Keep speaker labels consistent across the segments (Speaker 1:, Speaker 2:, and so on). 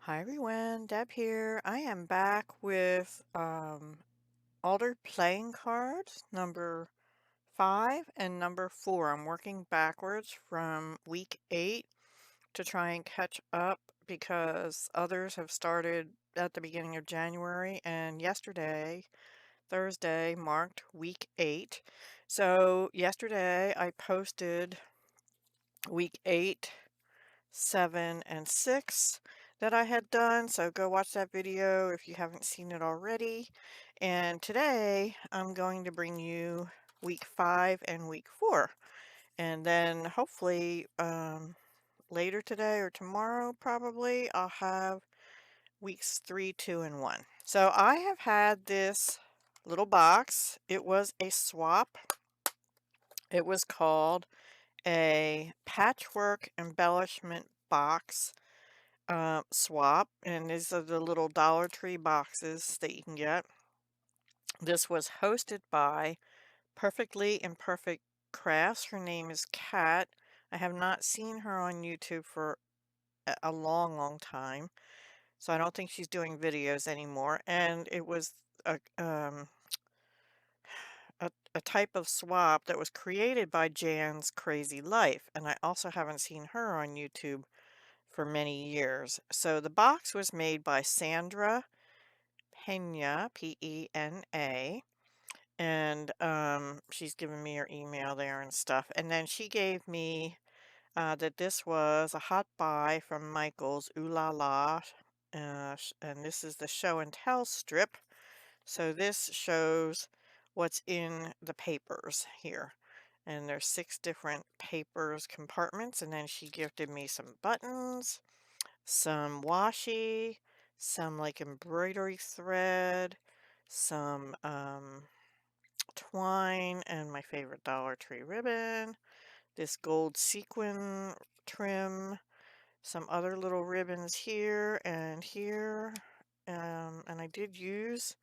Speaker 1: Hi everyone, Deb here. I am back with altered playing cards number 5 and number 4. I'm working backwards from week 8 to try and catch up because others have started at the beginning of January, and yesterday, Thursday, marked week 8. So yesterday I posted week 8, 7, and 6 that I had done. So go watch that video if you haven't seen it already. And today I'm going to bring you week 5 and week 4. And then hopefully later today or tomorrow probably I'll have weeks 3, 2, and 1. So I have had this little box. It was a swap. It was called a patchwork embellishment box swap, and these are the little Dollar Tree boxes that you can get. This was hosted by Perfectly Imperfect Crafts. Her name is Kat. I have not seen her on YouTube for a long, long time, so I don't think she's doing videos anymore. And it was a um, a type of swap that was created by Jan's Crazy Life, and I also haven't seen her on YouTube for many years. So the box was made by Sandra Pena, P-E-N-A, and she's given me her email there and stuff. And then she gave me that this was a hot buy from Michael's Ooh La La, and this is the show and tell strip. So this shows what's in the papers here. And there's 6 different papers compartments, and then she gifted me some buttons, some washi, some like embroidery thread, some twine, and my favorite Dollar Tree ribbon, this gold sequin trim, some other little ribbons here and here. And I did use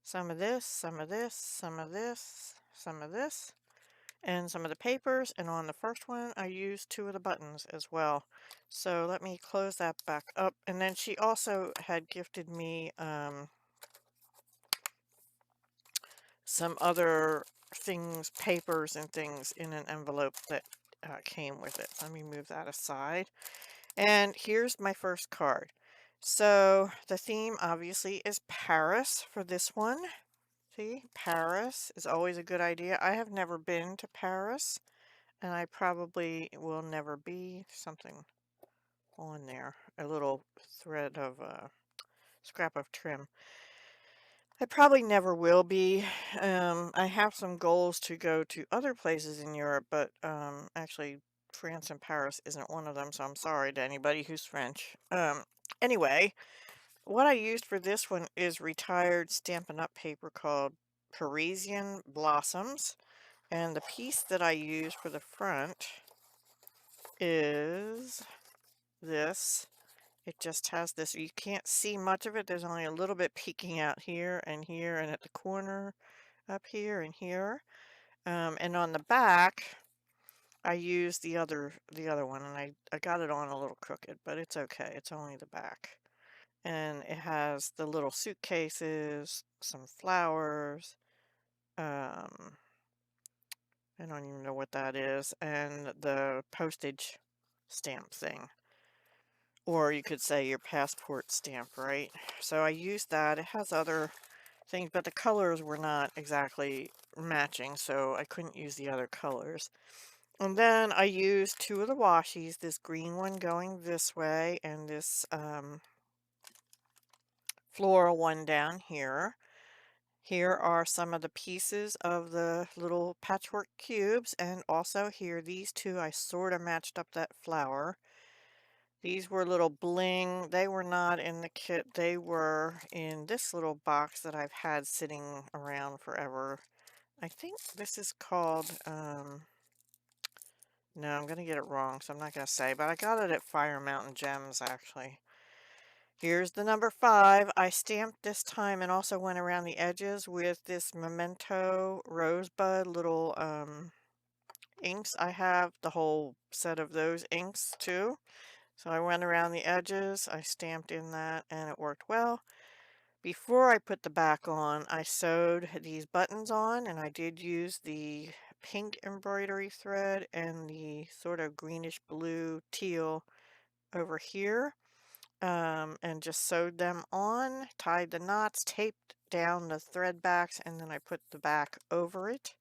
Speaker 1: some of this, some of this, some of this, some of this, and some of the papers. And on the first one I used 2 of the buttons as well. So let me close that back up. And then she also had gifted me some other things, papers and things in an envelope that came with it. Let me move that aside. And here's my first card. So the theme obviously is Paris for this one. See, Paris is always a good idea. I have never been to Paris, and I probably will never be. Something on there, a little thread of scrap of trim. I probably never will be. I have some goals to go to other places in Europe, but actually France and Paris isn't one of them, so I'm sorry to anybody who's French. Anyway, what I used for this one is retired Stampin' Up! Paper called Parisian Blossoms, and the piece that I use for the front is this. It just has this, you can't see much of it, there's only a little bit peeking out here and at the corner up here and here. And on the back, I used the other one, and I got it on a little crooked, but it's okay, it's only the back. And it has the little suitcases, some flowers, um, I don't even know what that is, and the postage stamp thing. Or you could say your passport stamp, right? So I used that. It has other things, but the colors were not exactly matching, so I couldn't use the other colors. And then I used 2 of the washies, this green one going this way and this floral one down here. Here are some of the pieces of the little patchwork cubes, and also here, these 2, I sort of matched up that flower. These were little bling. They were not in the kit. They were in this little box that I've had sitting around forever. I think this is called, no, I'm going to get it wrong, so I'm not going to say, but I got it at Fire Mountain Gems, actually. Here's the number 5. I stamped this time and also went around the edges with this Memento Rosebud little inks. I have the whole set of those inks, too. So I went around the edges, I stamped in that, and it worked well. Before I put the back on, I sewed these buttons on, and I did use the pink embroidery thread and the sort of greenish blue teal over here, and just sewed them on, tied the knots, taped down the thread backs, and then I put the back over it.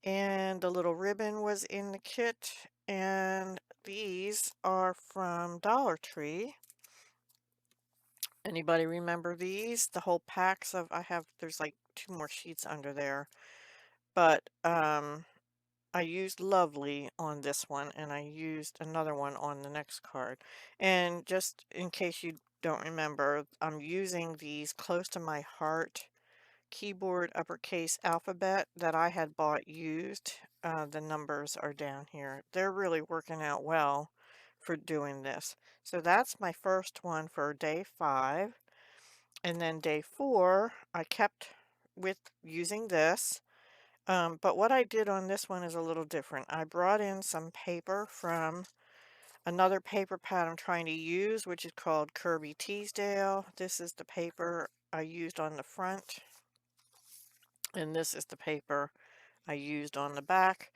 Speaker 1: And the little ribbon was in the kit, and these are from Dollar Tree. Anybody remember these? The whole packs of, there's like 2 more sheets under there. But I used Lovely on this one, and I used another one on the next card. And just in case you don't remember, I'm using these Close to My Heart keyboard uppercase alphabet that I had bought used. The numbers are down here. They're really working out well for doing this. So that's my first one for day 5. And then day 4, I kept with using this. But what I did on this one is a little different. I brought in some paper from another paper pad I'm trying to use, which is called Kirby Teasdale. This is the paper I used on the front, and this is the paper I used on the back.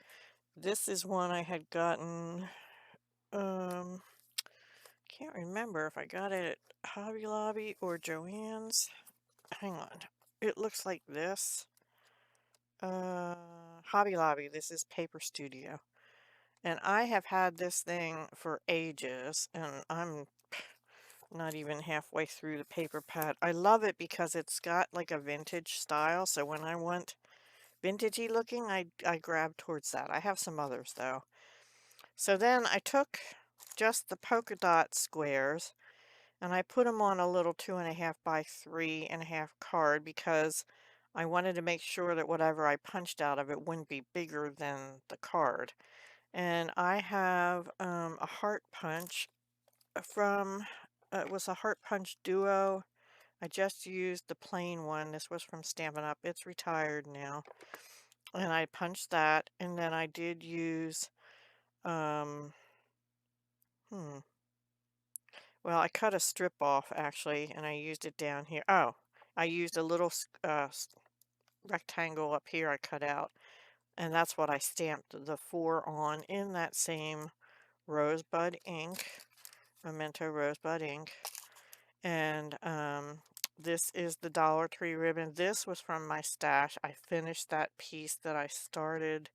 Speaker 1: This is one I had gotten, can't remember if I got it at Hobby Lobby or Joann's. Hang on. It looks like this. Hobby Lobby. This is Paper Studio. And I have had this thing for ages, and I'm not even halfway through the paper pad. I love it because it's got like a vintage style, so when I want vintagey looking, I grab towards that. I have some others though. So then I took just the polka dot squares and I put them on a little 2.5 by 3.5 card because I wanted to make sure that whatever I punched out of it wouldn't be bigger than the card. And I have a heart punch from, it was a heart punch duo. I just used the plain one. This was from Stampin' Up. It's retired now. And I punched that, and then I did use, um, well, I cut a strip off actually, and I used it down here. Oh, I used a little rectangle up here I cut out, and that's what I stamped the 4 on in that same rosebud ink, Memento rosebud ink. And this is the Dollar Tree ribbon. This was from my stash. I finished that piece that I started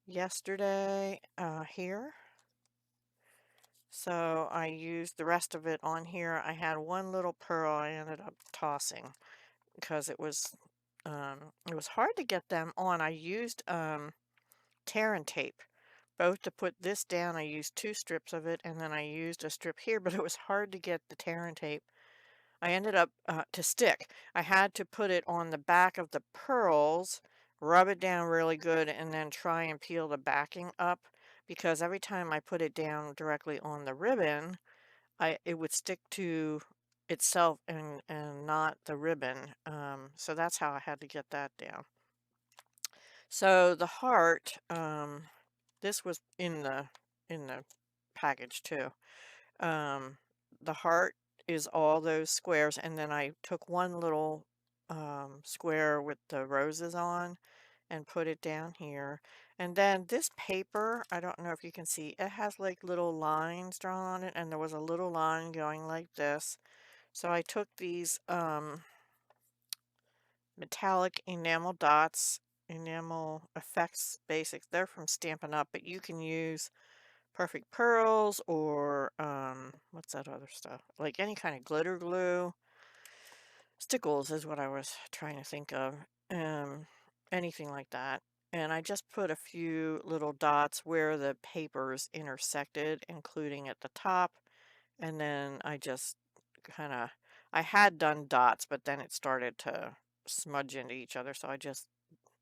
Speaker 1: yesterday here. So I used the rest of it on here. I had one little pearl I ended up tossing because it was hard to get them on. I used tear and tape both to put this down. I used 2 strips of it, and then I used a strip here, but it was hard to get the tear and tape. I ended up to stick. I had to put it on the back of the pearls, rub it down really good, and then try and peel the backing up because every time I put it down directly on the ribbon, it would stick to itself and not the ribbon. So that's how I had to get that down. So the heart, this was in the package too. Um, the heart is all those squares, and then I took one little square with the roses on and put it down here. And then this paper, I don't know if you can see, it has like little lines drawn on it, and there was a little line going like this. So I took these metallic enamel dots, enamel effects basics. They're from Stampin' Up, but you can use Perfect Pearls or what's that other stuff? Like any kind of glitter glue. Stickles is what I was trying to think of. Anything like that. And I just put a few little dots where the papers intersected, including at the top. And then I just kind of, I had done dots, but then it started to smudge into each other, so I just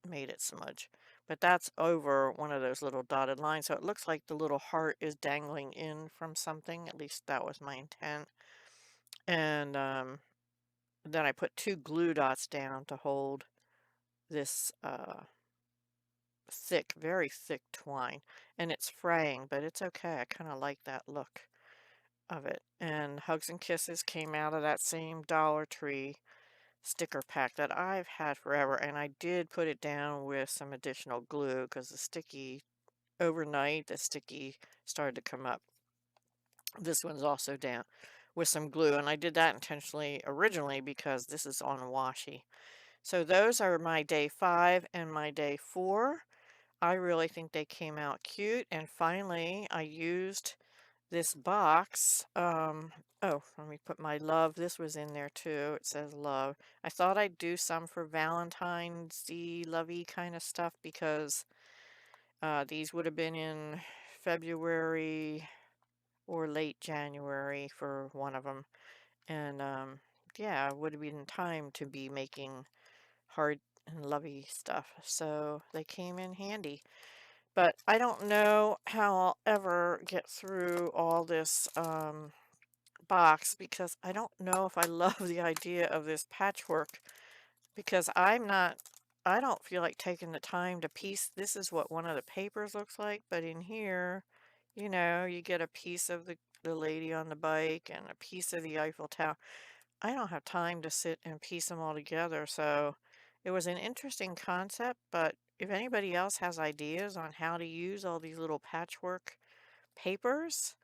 Speaker 1: made it smudge. But that's over one of those little dotted lines, so it looks like the little heart is dangling in from something. At least that was my intent. And then I put 2 glue dots down to hold this thick, very thick twine. And it's fraying, but it's okay. I kind of like that look. of it. And Hugs and Kisses came out of that same Dollar Tree sticker pack that I've had forever. And I did put it down with some additional glue because overnight, the sticky started to come up. This one's also down with some glue. And I did that intentionally originally because this is on washi. So those are my day 5 and my day 4. I really think they came out cute. And finally, I used this box. Oh, let me put my love. This was in there too. It says love. I thought I'd do some for Valentine's Day lovey kind of stuff because these would have been in February or late January for one of them. And yeah, it would have been time to be making heart and lovey stuff. So they came in handy. But I don't know how I'll ever get through all this box because I don't know if I love the idea of this patchwork because I don't feel like taking the time to piece. This is what one of the papers looks like, but in here, you get a piece of the lady on the bike and a piece of the Eiffel Tower. I don't have time to sit and piece them all together, so it was an interesting concept, but if anybody else has ideas on how to use all these little patchwork papers,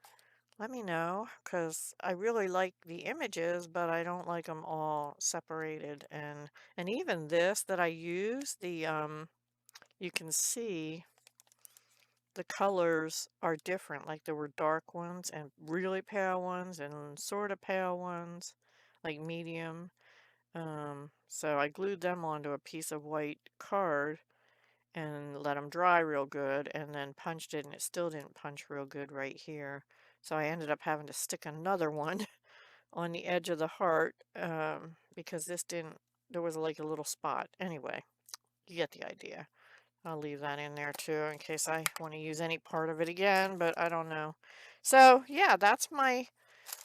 Speaker 1: let me know, because I really like the images, but I don't like them all separated. And even this that I use, you can see the colors are different. Like there were dark ones and really pale ones and sort of pale ones, like medium. So I glued them onto a piece of white card and let them dry real good and then punched it and it still didn't punch real good right here. So I ended up having to stick another one on the edge of the heart because there was like a little spot. Anyway, you get the idea. I'll leave that in there too in case I want to use any part of it again, but I don't know. So yeah, that's my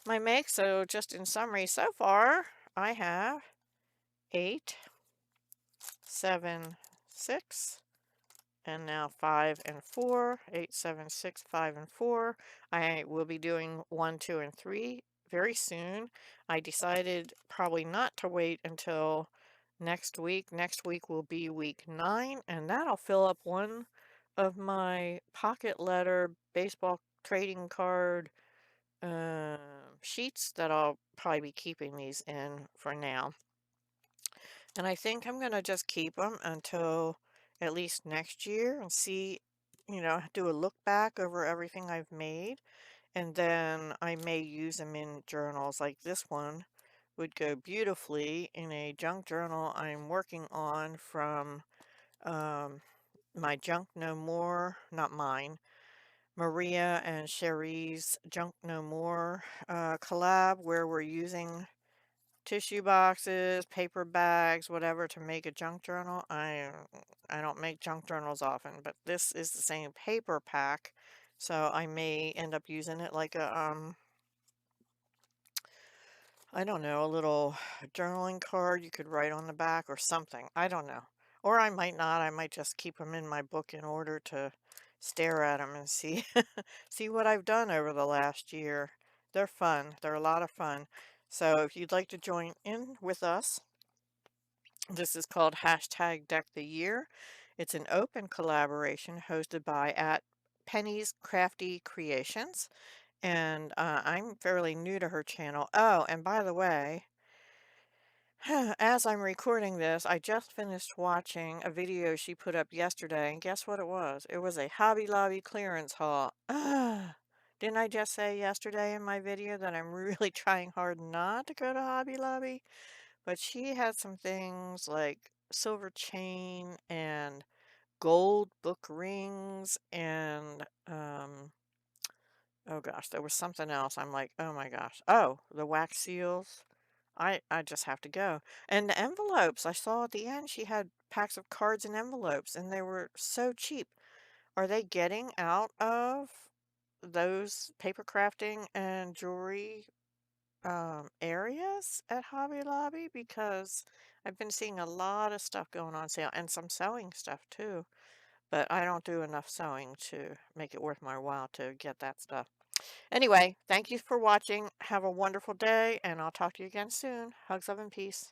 Speaker 1: make. So just in summary, so far I have 8, 7, 6, and now 5 and 4, 8, 7, 6, 5, and 4. I will be doing 1, 2, and 3 very soon. I decided probably not to wait until next week. Next week will be week 9, and that'll fill up one of my pocket letter baseball trading card sheets that I'll probably be keeping these in for now. And I think I'm going to just keep them until at least next year and see, do a look back over everything I've made. And then I may use them in journals like this one would go beautifully in a junk journal I'm working on from um, my Junk No More, not mine, Maria and Cherie's Junk No More collab where we're using tissue boxes, paper bags, whatever to make a junk journal. I don't make junk journals often, but this is the same paper pack, so I may end up using it like I don't know, a little journaling card you could write on the back or something. I don't know. Or I might not. I might just keep them in my book in order to stare at them and see see what I've done over the last year. They're fun. They're a lot of fun. So if you'd like to join in with us, this is called hashtag Deck the Year. It's an open collaboration hosted by at Penny's Crafty Creations. And I'm fairly new to her channel. Oh, and by the way, as I'm recording this, I just finished watching a video she put up yesterday, and guess what it was? It was a Hobby Lobby clearance haul. Didn't I just say yesterday in my video that I'm really trying hard not to go to Hobby Lobby? But she had some things like silver chain and gold book rings and oh gosh, there was something else. I'm like, oh my gosh. Oh, the wax seals. I just have to go. And the envelopes, I saw at the end she had packs of cards and envelopes and they were so cheap. Are they getting out of those paper crafting and jewelry areas at Hobby Lobby? Because I've been seeing a lot of stuff going on sale and some sewing stuff too. But I don't do enough sewing to make it worth my while to get that stuff. Anyway, thank you for watching. Have a wonderful day, and I'll talk to you again soon. Hugs, love, and peace.